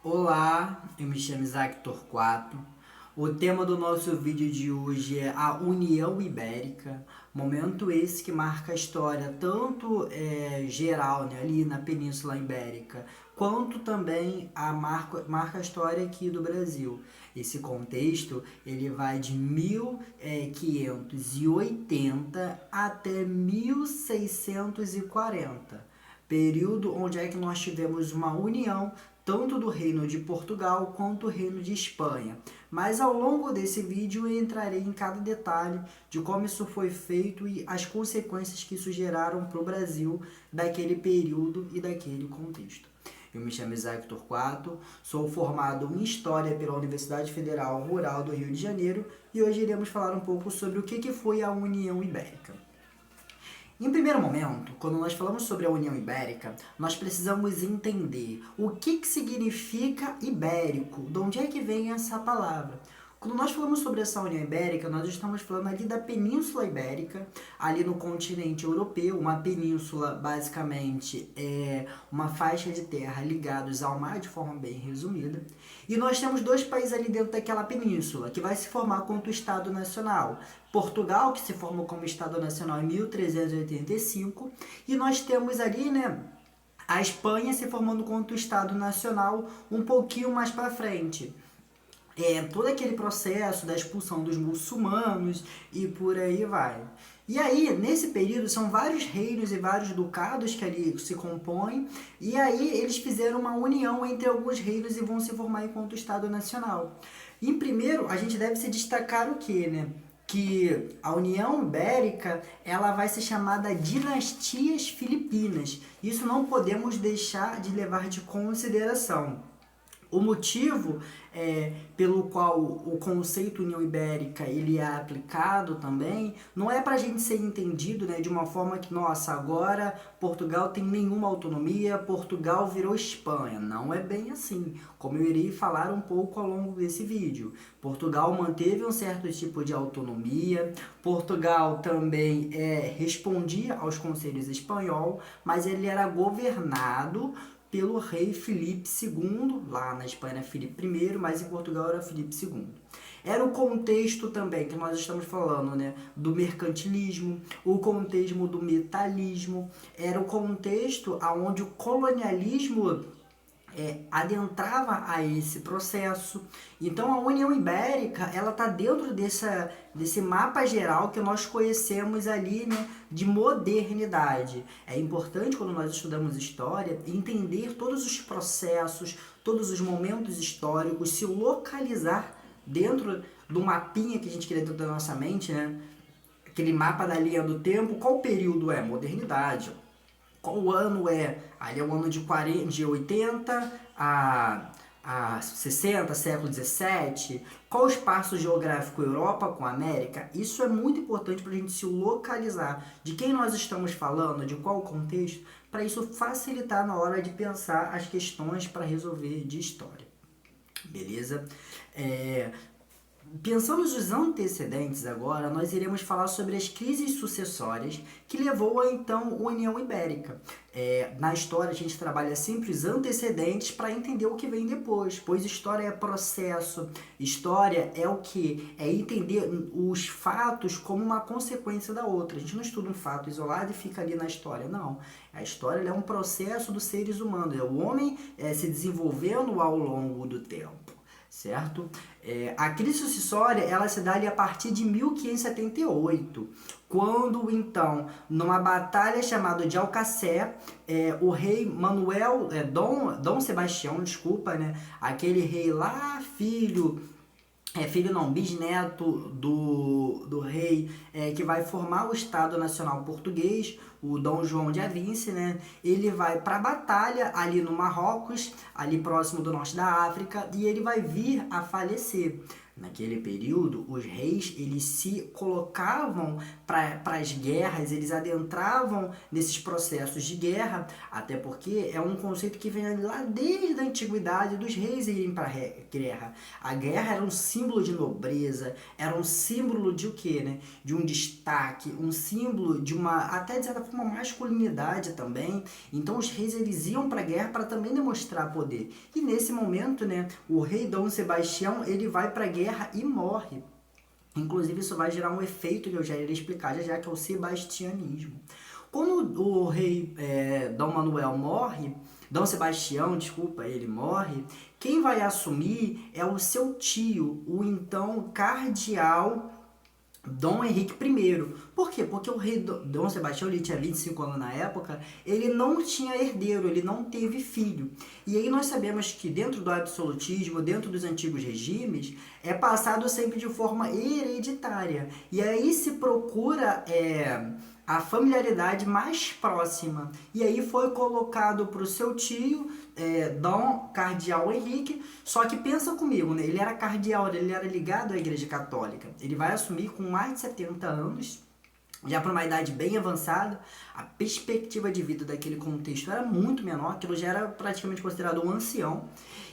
Olá, eu me chamo Isaac Torquato. O tema do nosso vídeo de hoje é a União Ibérica, momento esse que marca a história tanto geral, né, ali na Península Ibérica, quanto também marca a história aqui do Brasil. Esse contexto ele vai de 1580 até 1640, período onde é que nós tivemos uma união tanto do Reino de Portugal quanto do Reino de Espanha. Mas ao longo desse vídeo eu entrarei em cada detalhe de como isso foi feito e as consequências que isso geraram para o Brasil daquele período e daquele contexto. Eu me chamo Isaac Torquato, sou formado em História pela Universidade Federal Rural do Rio de Janeiro e hoje iremos falar um pouco sobre o que foi a União Ibérica. Em primeiro momento, quando nós falamos sobre a União Ibérica, nós precisamos entender o que significa ibérico, de onde é que vem essa palavra. Quando nós falamos sobre essa União Ibérica, nós estamos falando ali da Península Ibérica, ali no continente europeu, uma península basicamente é uma faixa de terra ligados ao mar de forma bem resumida. E nós temos dois países ali dentro daquela península, que vai se formar quanto Estado Nacional. Portugal, que se formou como Estado Nacional em 1385, e nós temos ali, né, a Espanha se formando quanto Estado Nacional um pouquinho mais para frente. Todo aquele processo da expulsão dos muçulmanos e por aí vai. E aí, nesse período, são vários reinos e vários ducados que ali se compõem, e aí eles fizeram uma união entre alguns reinos e vão se formar enquanto Estado Nacional. Em primeiro, a gente deve se destacar o quê, né? Que a União Ibérica ela vai ser chamada Dinastias Filipinas. Isso não podemos deixar de levar de consideração. O motivo pelo qual o conceito União Ibérica ele é aplicado também não é para a gente ser entendido, né, de uma forma que, nossa, agora Portugal tem nenhuma autonomia, Portugal virou Espanha. Não é bem assim, como eu irei falar um pouco ao longo desse vídeo. Portugal manteve um certo tipo de autonomia, Portugal também respondia aos conselhos espanhol, mas ele era governado pelo rei Filipe II, lá na Espanha era Filipe I, mas em Portugal era Filipe II. Era o contexto também que nós estamos falando, né, do mercantilismo, o contexto do metalismo, era o contexto onde o colonialismo adentrava a esse processo. Então a União Ibérica ela está dentro desse mapa geral que nós conhecemos ali, né, de modernidade. É importante quando nós estudamos história entender todos os processos, todos os momentos históricos, se localizar dentro do mapinha que a gente cria dentro da nossa mente, né? Aquele mapa da linha do tempo, qual período é? Modernidade. Qual o ano é? Ali é o ano de 80 a 60, século 17. Qual o espaço geográfico Europa com América? Isso é muito importante para a gente se localizar de quem nós estamos falando, de qual contexto, para isso facilitar na hora de pensar as questões para resolver de história. Beleza? Pensando nos antecedentes agora, nós iremos falar sobre as crises sucessórias que levou a então a União Ibérica. Na história a gente trabalha sempre os antecedentes para entender o que vem depois, pois história é processo, história é o que? É entender os fatos como uma consequência da outra. A gente não estuda um fato isolado e fica ali na história, não. A história é um processo dos seres humanos, é o homem se desenvolvendo ao longo do tempo. Certo? A crise sucessória ela se dá ali a partir de 1578, quando então, numa batalha chamada de Alcacé, o rei Manuel, Dom Sebastião, desculpa, né? Aquele rei lá, bisneto do rei que vai formar o Estado Nacional Português, o Dom João de Avinci, né? Ele vai para a batalha ali no Marrocos, ali próximo do norte da África, e ele vai vir a falecer. Naquele período, os reis eles se colocavam para as guerras, eles adentravam nesses processos de guerra, até porque é um conceito que vem lá desde a antiguidade dos reis irem para a guerra. A guerra era um símbolo de nobreza, era um símbolo de o quê, né? De um destaque, um símbolo de uma, até de certa forma, masculinidade também. Então os reis eles iam para a guerra para também demonstrar poder. E nesse momento, né, o rei Dom Sebastião ele vai para a guerra e morre. Inclusive isso vai gerar um efeito que eu já irei explicar já que é o sebastianismo. Quando o rei Dom Sebastião, desculpa, ele morre, quem vai assumir é o seu tio, o então cardeal Dom Henrique I. Por quê? Porque o rei Dom Sebastião, ele tinha 25 anos na época, ele não tinha herdeiro, ele não teve filho. E aí nós sabemos que dentro do absolutismo, dentro dos antigos regimes, é passado sempre de forma hereditária. E aí se procura a familiaridade mais próxima. E aí foi colocado para o seu tio, Dom Cardeal Henrique, só que pensa comigo, né? Ele era cardeal, ele era ligado à Igreja Católica. Ele vai assumir com mais de 70 anos, já para uma idade bem avançada. A perspectiva de vida daquele contexto era muito menor, aquilo já era praticamente considerado um ancião.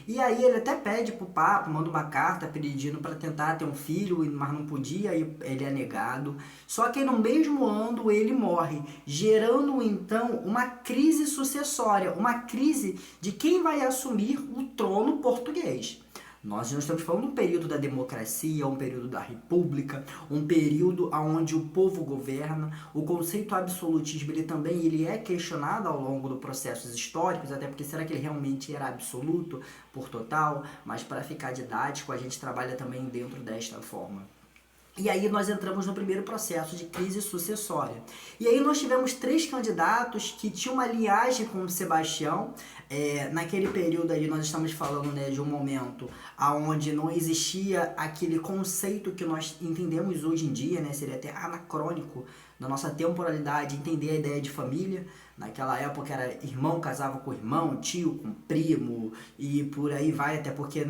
E aí ele até pede para o Papa, manda uma carta pedindo para tentar ter um filho, mas não podia, e ele é negado. Só que no mesmo ano ele morre, gerando então uma crise sucessória, uma crise de quem vai assumir o trono português. Nós não estamos falando de um período da democracia, um período da república, um período onde o povo governa. O conceito absolutismo ele é questionado ao longo dos processos históricos, até porque será que ele realmente era absoluto por total? Mas para ficar didático, a gente trabalha também dentro desta forma. E aí nós entramos no primeiro processo de crise sucessória. E aí nós tivemos 3 candidatos que tinham uma linhagem com o Sebastião. Naquele período ali nós estamos falando, né, de um momento onde não existia aquele conceito que nós entendemos hoje em dia, né, seria até anacrônico da nossa temporalidade, entender a ideia de família. Naquela época era irmão casava com irmão, tio com primo e por aí vai, até porque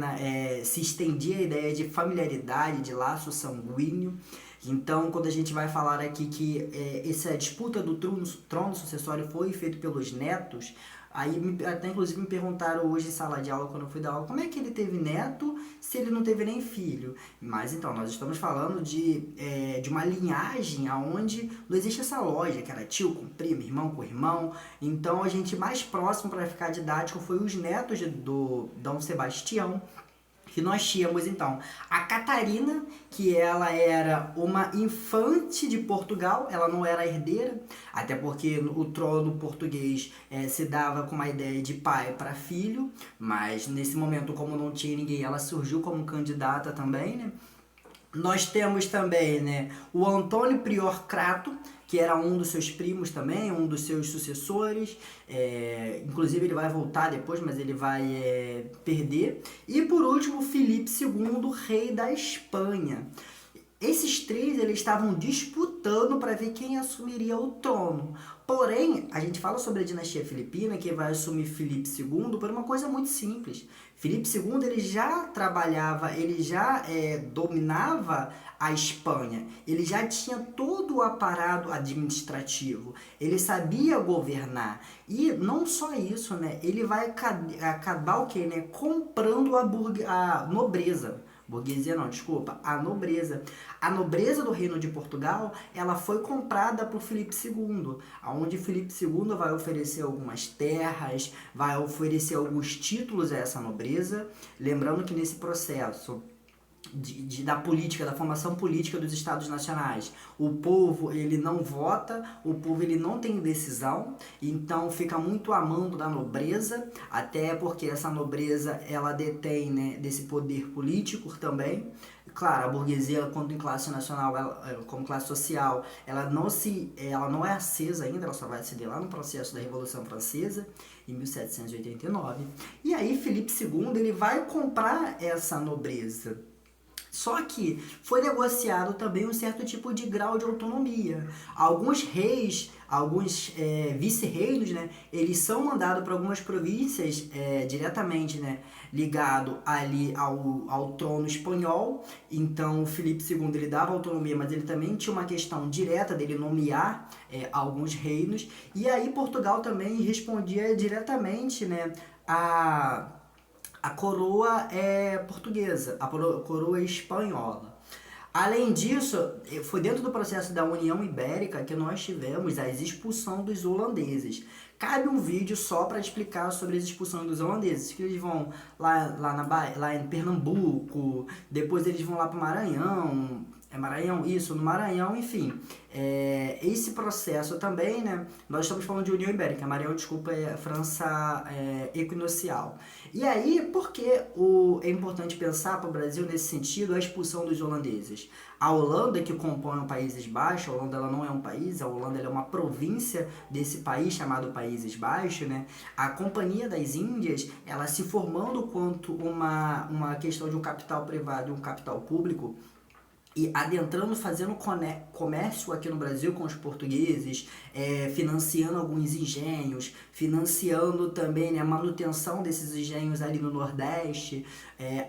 se estendia a ideia de familiaridade, de laço sanguíneo. Então, quando a gente vai falar aqui que essa disputa do trono sucessório foi feita pelos netos, aí até inclusive me perguntaram hoje em sala de aula, quando eu fui dar aula, como é que ele teve neto se ele não teve nem filho? Mas então, nós estamos falando de uma linhagem onde não existe essa lógica, que era tio com primo, irmão com irmão. Então, a gente mais próximo, para ficar didático, foi os netos do Dom Sebastião, que nós tínhamos então a Catarina, que ela era uma infante de Portugal, ela não era herdeira, até porque o trono português se dava com uma ideia de pai para filho, mas nesse momento, como não tinha ninguém, ela surgiu como candidata também, né? Nós temos também, né, o Antônio Prior Crato, que era um dos seus primos também, um dos seus sucessores. Inclusive ele vai voltar depois, mas ele vai perder. E por último, Filipe II, rei da Espanha. Esses 3 eles estavam disputando para ver quem assumiria o trono. Porém, a gente fala sobre a dinastia filipina, que vai assumir Filipe II, por uma coisa muito simples. Filipe II ele já trabalhava, ele já dominava a Espanha, ele já tinha todo o aparato administrativo, ele sabia governar. E não só isso, né? Ele vai acabar o quê, né? Comprando a nobreza. Burguesia não, desculpa, a nobreza. A nobreza do Reino de Portugal, ela foi comprada por Filipe II, onde Filipe II vai oferecer algumas terras, vai oferecer alguns títulos a essa nobreza. Lembrando que nesse processo da política, da formação política dos Estados Nacionais, o povo ele não vota, o povo ele não tem decisão, então fica muito a mando da nobreza, até porque essa nobreza ela detém, né, desse poder político também. Claro, a burguesia, quanto em classe nacional, como classe social, ela não é acesa ainda, ela só vai acender lá no processo da Revolução Francesa, em 1789. E aí Filipe II ele vai comprar essa nobreza. Só que foi negociado também um certo tipo de grau de autonomia. Alguns reis, alguns vice-reinos, né, eles são mandados para algumas províncias diretamente, né, ligado ali ao trono espanhol. Então, o Filipe II ele dava autonomia, mas ele também tinha uma questão direta dele nomear alguns reinos. E aí Portugal também respondia diretamente, né, a coroa portuguesa, a coroa espanhola. Além disso, foi dentro do processo da União Ibérica que nós tivemos a expulsão dos holandeses. Cabe um vídeo só para explicar sobre a expulsão dos holandeses, que eles vão lá em Pernambuco, depois eles vão lá para o Maranhão, Maranhão, isso, no Maranhão, enfim. Esse processo também, né? Nós estamos falando de União Ibérica, Maranhão, desculpa, é França equinocial. E aí, por que é importante pensar para o Brasil nesse sentido a expulsão dos holandeses? A Holanda, que compõe os Países Baixos, a Holanda ela não é um país, a Holanda ela é uma província desse país chamado Países Baixos, né? A Companhia das Índias, ela se formando quanto uma questão de um capital privado e um capital público, e adentrando, fazendo comércio aqui no Brasil com os portugueses, financiando alguns engenhos, financiando também, né, a manutenção desses engenhos ali no Nordeste.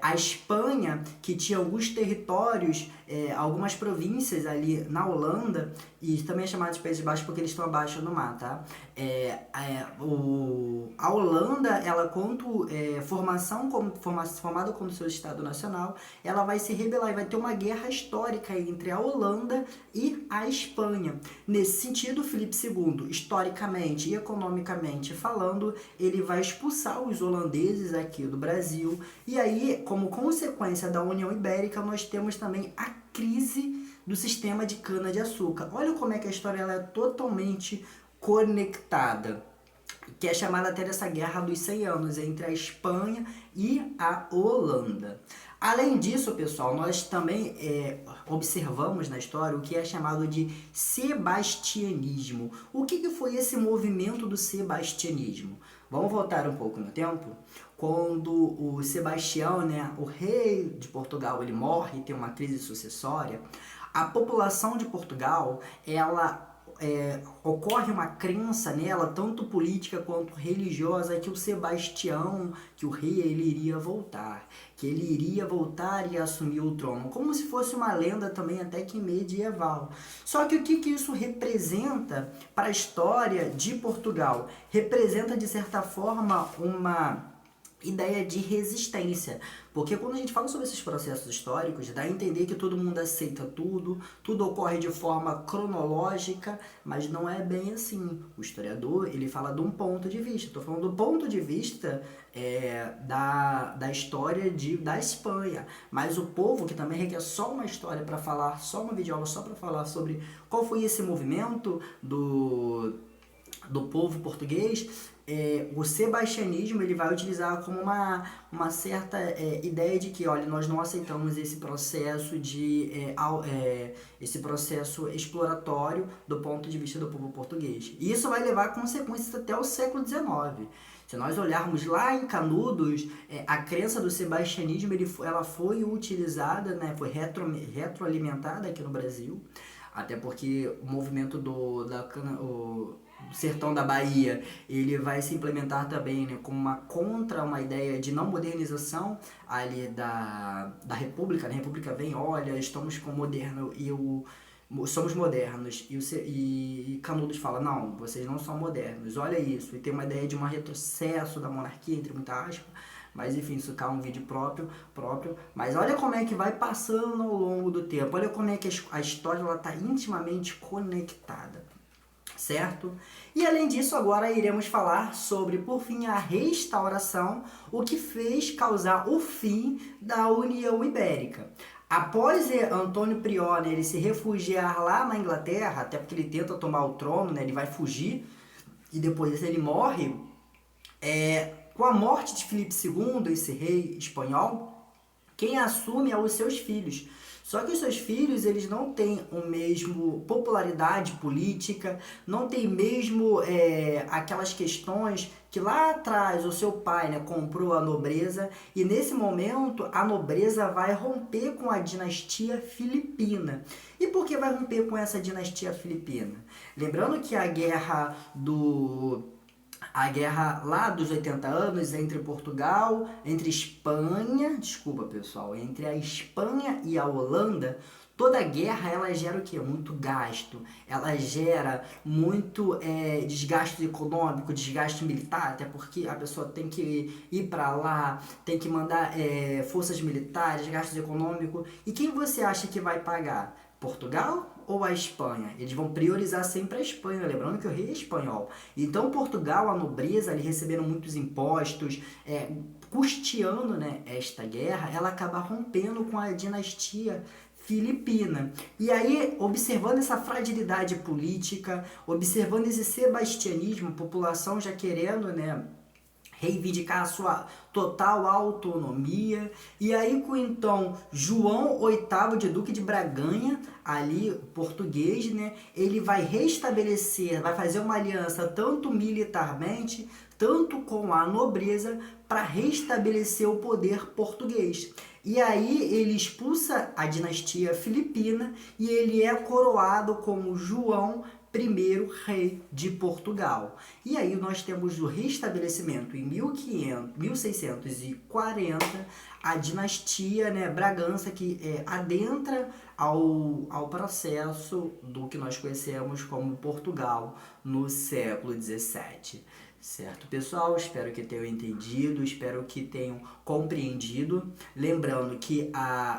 A Espanha, que tinha alguns territórios, algumas províncias ali na Holanda, e também é chamada de Países Baixos porque eles estão abaixo do mar, tá? A Holanda, ela quanto formada como seu Estado Nacional, ela vai se rebelar e vai ter uma guerra histórica entre a Holanda e a Espanha. Nesse sentido, Filipe II, historicamente e economicamente falando, ele vai expulsar os holandeses aqui do Brasil. E aí, como consequência da União Ibérica, nós temos também a crise do sistema de cana-de-açúcar. Olha como é que a história ela é totalmente conectada, que é chamada até dessa guerra dos 100 anos entre a Espanha e a Holanda. Além disso, pessoal, nós também observamos na história o que é chamado de sebastianismo. O que foi esse movimento do sebastianismo? Vamos voltar um pouco no tempo? Quando o Sebastião, né, o rei de Portugal, ele morre e tem uma crise sucessória, a população de Portugal, ela ocorre uma crença nela, tanto política quanto religiosa, que o Sebastião, que o rei, ele iria voltar, que ele iria voltar e assumir o trono, como se fosse uma lenda também até que medieval. Só que o que isso representa para a história de Portugal? Representa, de certa forma, uma ideia de resistência, porque quando a gente fala sobre esses processos históricos, dá a entender que todo mundo aceita tudo, tudo ocorre de forma cronológica, mas não é bem assim. O historiador, ele fala de um ponto de vista, estou falando do ponto de vista da história da Espanha, mas o povo, que também requer só uma história para falar, só uma videoaula só para falar sobre qual foi esse movimento do povo português, o sebastianismo ele vai utilizar como uma certa ideia de que, olha, nós não aceitamos esse processo esse processo exploratório do ponto de vista do povo português. E isso vai levar consequências até o século XIX. Se nós olharmos lá em Canudos, a crença do sebastianismo ela foi utilizada, né, foi retroalimentada aqui no Brasil, até porque o movimento do sertão da Bahia, ele vai se implementar também, né, como contra uma ideia de não modernização ali da República. A República vem, olha, estamos com moderno somos modernos, e Canudos fala, não, vocês não são modernos, olha isso, e tem uma ideia de um retrocesso da monarquia, entre muitas aspas, mas enfim, isso cá é um vídeo próprio, mas olha como é que vai passando ao longo do tempo, olha como é que a história está intimamente conectada, certo? E além disso, agora iremos falar sobre, por fim, a restauração, o que fez causar o fim da União Ibérica. Após Antônio Prior, né, ele se refugiar lá na Inglaterra, até porque ele tenta tomar o trono, né, ele vai fugir, e depois ele morre, com a morte de Filipe II, esse rei espanhol, quem assume é os seus filhos. Só que os seus filhos, eles não têm o mesmo popularidade política, não tem mesmo aquelas questões que lá atrás o seu pai, né, comprou a nobreza, e nesse momento a nobreza vai romper com a dinastia filipina. E por que vai romper com essa dinastia filipina? Lembrando que a guerra lá dos 80 anos entre Portugal, entre Espanha, desculpa pessoal, entre a Espanha e a Holanda, toda guerra ela gera o quê? Muito gasto, ela gera muito desgaste econômico, desgaste militar, até porque a pessoa tem que ir para lá, tem que mandar forças militares, gastos econômicos, e quem você acha que vai pagar? Portugal ou a Espanha? Eles vão priorizar sempre a Espanha, lembrando que o rei é espanhol. Então Portugal, a nobreza, ali receberam muitos impostos, custeando, né, esta guerra, ela acaba rompendo com a dinastia filipina. E aí, observando essa fragilidade política, observando esse sebastianismo, a população já querendo, né, reivindicar a sua total autonomia. E aí com então João VIII de Duque de Bragança, ali português, né, ele vai restabelecer, vai fazer uma aliança tanto militarmente, tanto com a nobreza, para restabelecer o poder português. E aí ele expulsa a dinastia filipina e ele é coroado como João I rei de Portugal. E aí nós temos o restabelecimento em 1640, a dinastia, né, Bragança, que adentra ao processo do que nós conhecemos como Portugal no século XVII. Certo, pessoal? Espero que tenham entendido, espero que tenham compreendido. Lembrando que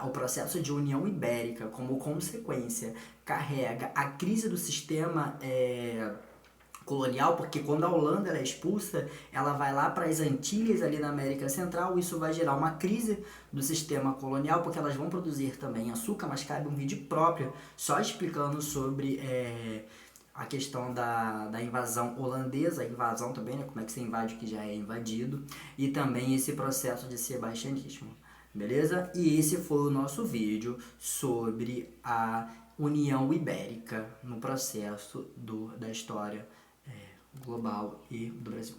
o processo de União Ibérica, como consequência, carrega a crise do sistema colonial, porque quando a Holanda ela é expulsa, ela vai lá para as Antilhas, ali na América Central, isso vai gerar uma crise do sistema colonial, porque elas vão produzir também açúcar, mas cabe um vídeo próprio só explicando sobre a questão da invasão holandesa, a invasão também, né, como é que você invade o que já é invadido, e também esse processo de sebastianismo, beleza? E esse foi o nosso vídeo sobre a União Ibérica no processo da história global e do Brasil.